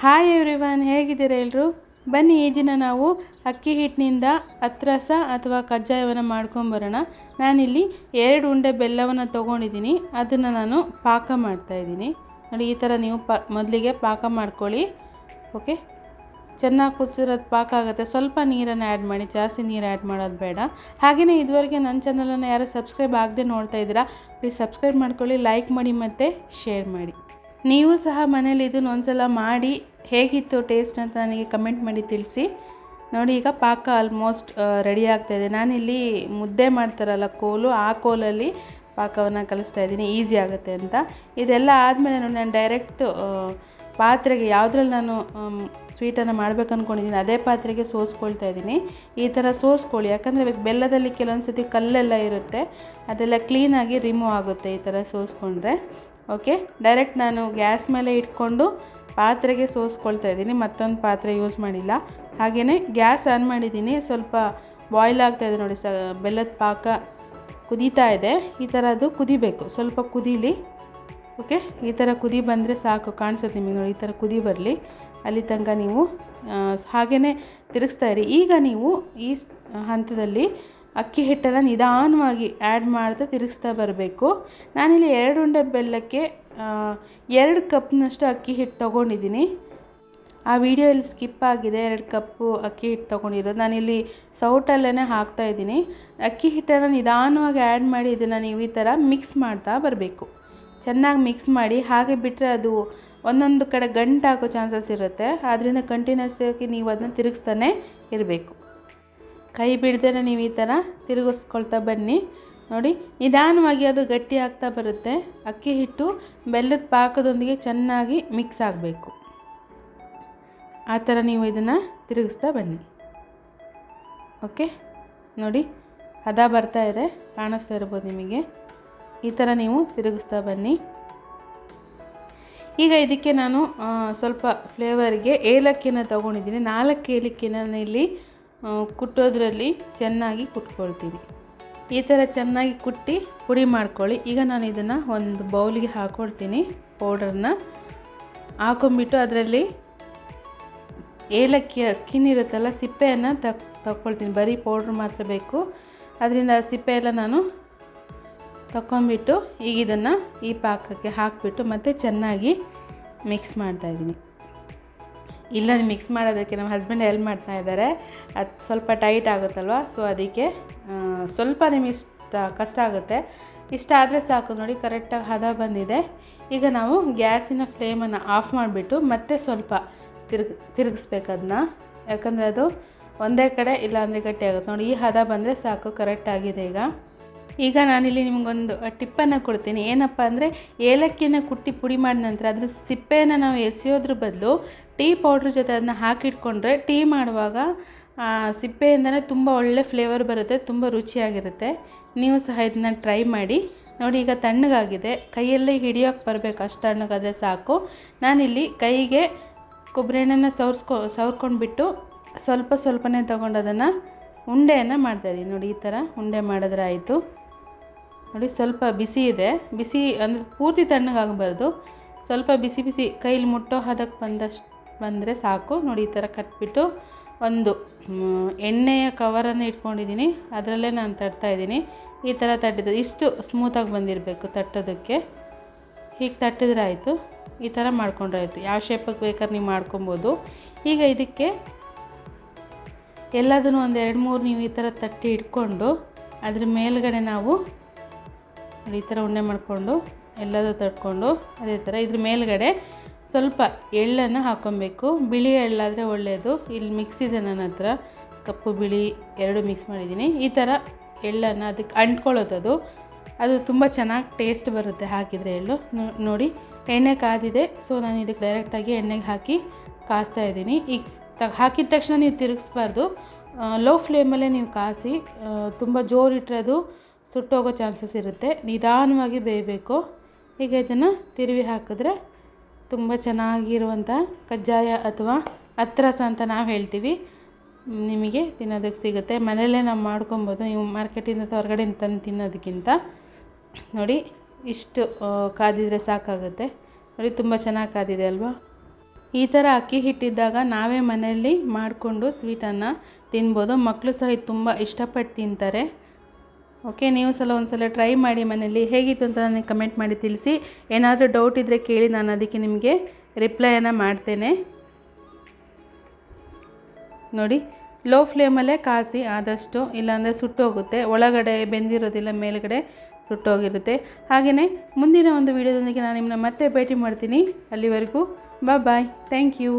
Hi everyone, ಹೇಗಿದ್ದೀರಾ ಎಲ್ಲರೂ? ಬನ್ನಿ ಈ ದಿನ ನಾವು ಅಕ್ಕಿ ಹಿಟ್ಟಿನಿಂದ ಅತ್ರಸ ಅಥವಾ ಕಜ್ಜಾಯವನ್ನು ಮಾಡ್ಕೊಂಬರೋಣ. ನಾನಿಲ್ಲಿ 2 ಉಂಡೆ ಬೆಲ್ಲವನ್ನು ತೊಗೊಂಡಿದ್ದೀನಿ. ಅದನ್ನು ನಾನು ಪಾಕ ಮಾಡ್ತಾಯಿದ್ದೀನಿ. ನೋಡಿ, ಈ ಥರ ನೀವು ಮೊದಲಿಗೆ ಪಾಕ ಮಾಡ್ಕೊಳ್ಳಿ. ಓಕೆ, ಚೆನ್ನಾಗಿ ಕುದಿಸಿರೋದು ಪಾಕ ಆಗುತ್ತೆ. ಸ್ವಲ್ಪ ನೀರನ್ನು ಆ್ಯಡ್ ಮಾಡಿ, ಜಾಸ್ತಿ ನೀರು ಆ್ಯಡ್ ಮಾಡೋದು ಬೇಡ. ಹಾಗೆಯೇ ಇದುವರೆಗೆ ನನ್ನ ಚಾನಲನ್ನು ಯಾರು ಸಬ್ಸ್ಕ್ರೈಬ್ ಆಗದೆ ನೋಡ್ತಾ ಇದ್ದೀರಾ, ಪ್ಲೀಸ್ ಸಬ್ಸ್ಕ್ರೈಬ್ ಮಾಡ್ಕೊಳ್ಳಿ, ಲೈಕ್ ಮಾಡಿ ಮತ್ತು ಶೇರ್ ಮಾಡಿ. ನೀವು ಸಹ ಮನೇಲಿ ಇದನ್ನು ಒಂದ್ಸಲ ಮಾಡಿ ಹೇಗಿತ್ತು ಟೇಸ್ಟ್ ಅಂತ ನನಗೆ ಕಮೆಂಟ್ ಮಾಡಿ ತಿಳಿಸಿ. ನೋಡಿ, ಈಗ ಪಾಕ ಆಲ್ಮೋಸ್ಟ್ ರೆಡಿ ಆಗ್ತಾಯಿದೆ. ನಾನಿಲ್ಲಿ ಮುದ್ದೆ ಮಾಡ್ತಾರಲ್ಲ ಕೋಲು, ಆ ಕೋಲಲ್ಲಿ ಪಾಕವನ್ನು ಕಲಿಸ್ತಾ ಇದ್ದೀನಿ, ಈಸಿ ಆಗುತ್ತೆ ಅಂತ. ಇದೆಲ್ಲ ಆದಮೇಲೆ ನಾನು ಡೈರೆಕ್ಟ್ ಪಾತ್ರೆಗೆ, ಯಾವುದ್ರಲ್ಲಿ ನಾನು ಸ್ವೀಟನ್ನು ಮಾಡ್ಬೇಕು ಅಂದ್ಕೊಂಡಿದ್ದೀನಿ ಅದೇ ಪಾತ್ರೆಗೆ ಸೋಸ್ಕೊಳ್ತಾ ಇದ್ದೀನಿ. ಈ ಥರ ಸೋಸ್ಕೊಳ್ಳಿ, ಯಾಕಂದರೆ ಬೆಲ್ಲದಲ್ಲಿ ಕೆಲವೊಂದು ಸತಿ ಕಲ್ಲೆಲ್ಲ ಇರುತ್ತೆ, ಅದೆಲ್ಲ ಕ್ಲೀನಾಗಿ ರಿಮೂವ್ ಆಗುತ್ತೆ ಈ ಥರ ಸೋಸ್ಕೊಂಡ್ರೆ. ಓಕೆ, ಡೈರೆಕ್ಟ್ ನಾನು ಗ್ಯಾಸ್ ಮೇಲೆ ಇಟ್ಕೊಂಡು ಪಾತ್ರೆಗೆ ಸೋಸ್ಕೊಳ್ತಾ ಇದ್ದೀನಿ, ಮತ್ತೊಂದು ಪಾತ್ರೆ ಯೂಸ್ ಮಾಡಿಲ್ಲ. ಹಾಗೆಯೇ ಗ್ಯಾಸ್ ಆನ್ ಮಾಡಿದ್ದೀನಿ, ಸ್ವಲ್ಪ ಬಾಯ್ಲ್ ಆಗ್ತಾಯಿದೆ ನೋಡಿ. ಬೆಲ್ಲದ ಪಾಕ ಕುದೀತಾ ಇದೆ. ಈ ಥರ ಅದು ಕುದಿಬೇಕು, ಸ್ವಲ್ಪ ಕುದೀಲಿ. ಓಕೆ, ಈ ಥರ ಕುದಿ ಬಂದರೆ ಸಾಕು, ಕಾಣಿಸುತ್ತೆ ನಿಮಗೆ ನೋಡಿ, ಈ ಥರ ಕುದಿ ಬರಲಿ. ಅಲ್ಲಿ ತನಕ ನೀವು ಹಾಗೆಯೇ ತಿರುಗಿಸ್ತಾ ಇರಿ. ಈಗ ನೀವು ಈ ಹಂತದಲ್ಲಿ ಅಕ್ಕಿ ಹಿಟ್ಟನ್ನು ನಿಧಾನವಾಗಿ ಆ್ಯಡ್ ಮಾಡ್ತಾ ತಿರುಗಿಸ್ತಾ ಬರಬೇಕು. ನಾನಿಲ್ಲಿ 2 ಉಂಡೆ ಬೆಲ್ಲಕ್ಕೆ 2 ಕಪ್ನಷ್ಟು ಅಕ್ಕಿ ಹಿಟ್ಟು ತೊಗೊಂಡಿದ್ದೀನಿ. ಆ ವಿಡಿಯೋ ಇಲ್ಲಿ ಸ್ಕಿಪ್ ಆಗಿದೆ. 2 ಕಪ್ಪು ಅಕ್ಕಿ ಹಿಟ್ಟು ತೊಗೊಂಡಿರೋದು ನಾನಿಲ್ಲಿ ಸೌಟಲ್ಲೇ ಹಾಕ್ತಾಯಿದ್ದೀನಿ. ಅಕ್ಕಿ ಹಿಟ್ಟನ್ನು ನಿಧಾನವಾಗಿ ಆ್ಯಡ್ ಮಾಡಿ ಇದನ್ನು ನೀವು ಈ ಥರ ಮಿಕ್ಸ್ ಮಾಡ್ತಾ ಬರಬೇಕು. ಚೆನ್ನಾಗಿ ಮಿಕ್ಸ್ ಮಾಡಿ, ಹಾಗೆ ಬಿಟ್ಟರೆ ಅದು ಒಂದೊಂದು ಕಡೆ ಗಂಟಾಗೋ ಚಾನ್ಸಸ್ ಇರುತ್ತೆ. ಆದ್ದರಿಂದ ಕಂಟಿನ್ಯೂಸ್ ಆಗಿ ನೀವು ಅದನ್ನು ತಿರುಗಿಸ್ತಾನೆ ಇರಬೇಕು. ಕೈ ಬಿಡದೇ ನೀವು ಈ ಥರ ತಿರುಗಿಸ್ಕೊಳ್ತಾ ಬನ್ನಿ. ನೋಡಿ, ನಿಧಾನವಾಗಿ ಅದು ಗಟ್ಟಿ ಆಗ್ತಾ ಬರುತ್ತೆ. ಅಕ್ಕಿ ಹಿಟ್ಟು ಬೆಲ್ಲದ ಪಾಕದೊಂದಿಗೆ ಚೆನ್ನಾಗಿ ಮಿಕ್ಸ್ ಆಗಬೇಕು. ಆ ಥರ ನೀವು ಇದನ್ನು ತಿರುಗಿಸ್ತಾ ಬನ್ನಿ. ಓಕೆ, ನೋಡಿ ಹದ ಬರ್ತಾ ಇದೆ, ಕಾಣಿಸ್ತಾ ಇರ್ಬೋದು ನಿಮಗೆ. ಈ ಥರ ನೀವು ತಿರುಗಿಸ್ತಾ ಬನ್ನಿ. ಈಗ ಇದಕ್ಕೆ ನಾನು ಸ್ವಲ್ಪ ಫ್ಲೇವರ್ಗೆ ಏಲಕ್ಕಿನ ತೊಗೊಂಡಿದ್ದೀನಿ. 4 ಏಲಕ್ಕಿನ ಇಲ್ಲಿ ಕುಟ್ಟೋದ್ರಲ್ಲಿ ಚೆನ್ನಾಗಿ ಕುಟ್ಕೊಳ್ತೀನಿ. ಈ ಥರ ಚೆನ್ನಾಗಿ ಕುಟ್ಟಿ ಪುಡಿ ಮಾಡ್ಕೊಳ್ಳಿ. ಈಗ ನಾನು ಇದನ್ನು ಒಂದು ಬೌಲಿಗೆ ಹಾಕ್ಕೊಳ್ತೀನಿ. ಪೌಡರ್ನ ಹಾಕೊಂಬಿಟ್ಟು ಅದರಲ್ಲಿ ಏಲಕ್ಕಿಯ ಸ್ಕಿನ್ ಇರುತ್ತಲ್ಲ, ಸಿಪ್ಪೆಯನ್ನು ತಗೊಳ್ತೀನಿ. ಬರೀ ಪೌಡ್ರ್ ಮಾತ್ರ ಬೇಕು, ಅದರಿಂದ ಸಿಪ್ಪೆ ಎಲ್ಲ ನಾನು ತಗೊಂಬಿಟ್ಟು ಈಗ ಇದನ್ನು ಈ ಪಾಕಕ್ಕೆ ಹಾಕಿಬಿಟ್ಟು ಮತ್ತೆ ಚೆನ್ನಾಗಿ ಮಿಕ್ಸ್ ಮಾಡ್ತಾಯಿದ್ದೀನಿ. ಇಲ್ಲ, ಮಿಕ್ಸ್ ಮಾಡೋದಕ್ಕೆ ನಮ್ಮ ಹಸ್ಬೆಂಡ್ ಹೆಲ್ಪ್ ಮಾಡ್ತಾ ಇದ್ದಾರೆ. ಅದು ಸ್ವಲ್ಪ ಟೈಟ್ ಆಗುತ್ತಲ್ವ, ಸೊ ಅದಕ್ಕೆ ಸ್ವಲ್ಪ ನಿಮಗೆ ಕಷ್ಟ ಆಗುತ್ತೆ. ಇಷ್ಟ ಆದರೆ ಸಾಕು. ನೋಡಿ, ಕರೆಕ್ಟಾಗಿ ಹದ ಬಂದಿದೆ. ಈಗ ನಾವು ಗ್ಯಾಸಿನ ಫ್ಲೇಮನ್ನು ಆಫ್ ಮಾಡಿಬಿಟ್ಟು ಮತ್ತೆ ಸ್ವಲ್ಪ ತಿರುಗಿಸ್ಬೇಕು ಅದನ್ನ, ಯಾಕಂದರೆ ಅದು ಒಂದೇ ಕಡೆ ಇಲ್ಲಾಂದರೆ ಗಟ್ಟಿ ಆಗುತ್ತೆ. ನೋಡಿ, ಈ ಹದ ಬಂದರೆ ಸಾಕು, ಕರೆಕ್ಟಾಗಿದೆ. ಈಗ ನಾನಿಲ್ಲಿ ನಿಮಗೊಂದು ಟಿಪ್ಪನ್ನು ಕೊಡ್ತೀನಿ. ಏನಪ್ಪ ಅಂದರೆ, ಏಲಕ್ಕಿನ ಕುಟ್ಟಿ ಪುಡಿ ಮಾಡಿದ ನಂತರ ಅದ್ರ ಸಿಪ್ಪೆಯನ್ನು ನಾವು ಎಸೆಯೋದ್ರ ಬದಲು ಟೀ ಪೌಡ್ರ್ ಜೊತೆ ಅದನ್ನ ಹಾಕಿಟ್ಕೊಂಡ್ರೆ ಟೀ ಮಾಡುವಾಗ ಸಿಪ್ಪೆಯಿಂದನೇ ತುಂಬ ಒಳ್ಳೆ ಫ್ಲೇವರ್ ಬರುತ್ತೆ, ತುಂಬ ರುಚಿಯಾಗಿರುತ್ತೆ. ನೀವು ಸಹ ಇದನ್ನ ಟ್ರೈ ಮಾಡಿ. ನೋಡಿ, ಈಗ ತಣ್ಣಗಾಗಿದೆ, ಕೈಯಲ್ಲೇ ಹಿಡಿಯೋಕ್ಕೆ ಬರಬೇಕು, ಅಷ್ಟು ತಣ್ಣಗಾದರೆ ಸಾಕು. ನಾನಿಲ್ಲಿ ಕೈಗೆ ಕೊಬ್ಬರಿ ಎಣ್ಣೆನ ಸವರ್ಕೊಂಡ್ಬಿಟ್ಟು ಸ್ವಲ್ಪನೇ ತೊಗೊಂಡು ಅದನ್ನು ಉಂಡೆಯನ್ನು ಮಾಡ್ತಾಯಿದ್ದೀನಿ. ನೋಡಿ, ಈ ಥರ ಉಂಡೆ ಮಾಡಿದ್ರೆ ಆಯಿತು. ನೋಡಿ, ಸ್ವಲ್ಪ ಬಿಸಿ ಇದೆ, ಬಿಸಿ ಅಂದರೆ ಪೂರ್ತಿ ತಣ್ಣಗಾಗಬಾರ್ದು, ಸ್ವಲ್ಪ ಬಿಸಿ ಕೈಲಿ ಮುಟ್ಟೋ ಹದಕ್ಕೆ ಬಂದರೆ ಸಾಕು. ನೋಡಿ, ಈ ಥರ ಕಟ್ಬಿಟ್ಟು ಒಂದು ಎಣ್ಣೆಯ ಕವರನ್ನು ಇಟ್ಕೊಂಡಿದ್ದೀನಿ, ಅದರಲ್ಲೇ ನಾನು ತಟ್ತಾಯಿದ್ದೀನಿ. ಈ ಥರ ತಟ್ಟಿದ್ರೆ ಇಷ್ಟು ಸ್ಮೂತಾಗಿ ಬಂದಿರಬೇಕು ತಟ್ಟೋದಕ್ಕೆ. ಹೀಗೆ ತಟ್ಟಿದ್ರೆ ಆಯಿತು. ಈ ಥರ ಮಾಡ್ಕೊಂಡ್ರೆ ಆಯಿತು. ಯಾವ ಶೇಪಿಗೆ ಬೇಕಾದ್ರೆ ನೀವು ಮಾಡ್ಕೊಬೋದು. ಈಗ ಇದಕ್ಕೆ ಎಲ್ಲದನ್ನು ಒಂದು 2-3 ನೀವು ಈ ಥರ ತಟ್ಟಿ ಇಟ್ಕೊಂಡು ಅದ್ರ ಮೇಲ್ಗಡೆ ನಾವು ಈ ಥರ ಉಂಡೆ ಮಾಡಿಕೊಂಡು ಎಲ್ಲದೂ ತಟ್ಕೊಂಡು ಅದೇ ಥರ ಇದ್ರ ಮೇಲ್ಗಡೆ ಸ್ವಲ್ಪ ಎಳ್ಳನ್ನು ಹಾಕ್ಕೊಬೇಕು. ಬಿಳಿ ಎಳ್ಳಾದರೆ ಒಳ್ಳೆಯದು. ಇಲ್ಲಿ ಮಿಕ್ಸ್ ಇದೆ ನನ್ನ ಹತ್ರ, ಕಪ್ಪು ಬಿಳಿ 2 ಮಿಕ್ಸ್ ಮಾಡಿದ್ದೀನಿ. ಈ ಥರ ಎಳ್ಳನ್ನು ಅದಕ್ಕೆ ಅಂಟ್ಕೊಳ್ಳೋದು, ಅದು ತುಂಬ ಚೆನ್ನಾಗಿ ಟೇಸ್ಟ್ ಬರುತ್ತೆ ಹಾಕಿದರೆ ಎಳ್ಳು. ನೋಡಿ, ಎಣ್ಣೆ ಕಾದಿದೆ, ಸೊ ನಾನು ಇದಕ್ಕೆ ಡೈರೆಕ್ಟಾಗಿ ಎಣ್ಣೆಗೆ ಹಾಕಿ ಕಾಸ್ತಾ ಇದ್ದೀನಿ. ಈಗ ಹಾಕಿದ ತಕ್ಷಣ ನೀವು ತಿರುಗಿಸ್ಬಾರ್ದು, ಲೋ ಫ್ಲೇಮಲ್ಲೇ ನೀವು ಕಾಸಿ. ತುಂಬ ಜೋರಿಟ್ಟರೆ ಅದು ಸುಟ್ಟೋಗೋ ಚಾನ್ಸಸ್ ಇರುತ್ತೆ. ನಿಧಾನವಾಗಿ ಬೇಯಬೇಕು. ಈಗ ಇದನ್ನು ತಿರುವಿ ಹಾಕಿದ್ರೆ ತುಂಬ ಚೆನ್ನಾಗಿರುವಂಥ ಕಜ್ಜಾಯ ಅಥವಾ ಅತ್ರಸ ಅಂತ ನಾವು ಹೇಳ್ತೀವಿ, ನಿಮಗೆ ತಿನ್ನೋದಕ್ಕೆ ಸಿಗುತ್ತೆ. ಮನೆಯಲ್ಲೇ ನಾವು ಮಾಡ್ಕೊಬೋದು, ನೀವು ಮಾರ್ಕೆಟಿಂದ ಅಥವಾ ಹೊರಗಡೆಯಿಂದ ತಂದು ತಿನ್ನೋದಕ್ಕಿಂತ. ನೋಡಿ, ಇಷ್ಟು ಕಾದಿದ್ರೆ ಸಾಕಾಗುತ್ತೆ. ನೋಡಿ, ತುಂಬ ಚೆನ್ನಾಗಿ ಕಾದಿದೆ ಅಲ್ವಾ. ಈ ಥರ ಅಕ್ಕಿ ಹಿಟ್ಟಿದ್ದಾಗ ನಾವೇ ಮನೆಯಲ್ಲಿ ಮಾಡಿಕೊಂಡು ಸ್ವೀಟನ್ನು ತಿನ್ಬೋದು. ಮಕ್ಕಳು ಸಹ ಇದು ತುಂಬ ಇಷ್ಟಪಟ್ಟು ತಿಂತಾರೆ. ಓಕೆ, ನೀವು ಒಂದ್ಸಲ ಟ್ರೈ ಮಾಡಿ ಮನೆಯಲ್ಲಿ. ಹೇಗಿತ್ತು ಅಂತ ನನಗೆ ಕಮೆಂಟ್ ಮಾಡಿ ತಿಳಿಸಿ. ಏನಾದರೂ ಡೌಟ್ ಇದ್ದರೆ ಕೇಳಿ, ನಾನು ಅದಕ್ಕೆ ನಿಮಗೆ ರಿಪ್ಲೈಯನ್ನು ಮಾಡ್ತೇನೆ. ನೋಡಿ, ಲೋ ಫ್ಲೇಮಲ್ಲೇ ಕಾಸಿ ಆದಷ್ಟು, ಇಲ್ಲಾಂದರೆ ಸುಟ್ಟೋಗುತ್ತೆ. ಒಳಗಡೆ ಬೆಂದಿರೋದಿಲ್ಲ, ಮೇಲ್ಗಡೆ ಸುಟ್ಟೋಗಿರುತ್ತೆ. ಹಾಗೆಯೇ ಮುಂದಿನ ಒಂದು ವಿಡಿಯೋದೊಂದಿಗೆ ನಾನು ನಿಮ್ಮನ್ನ ಮತ್ತೆ ಭೇಟಿ ಮಾಡ್ತೀನಿ. ಅಲ್ಲಿವರೆಗೂ ಬಾಯ್. Thank you.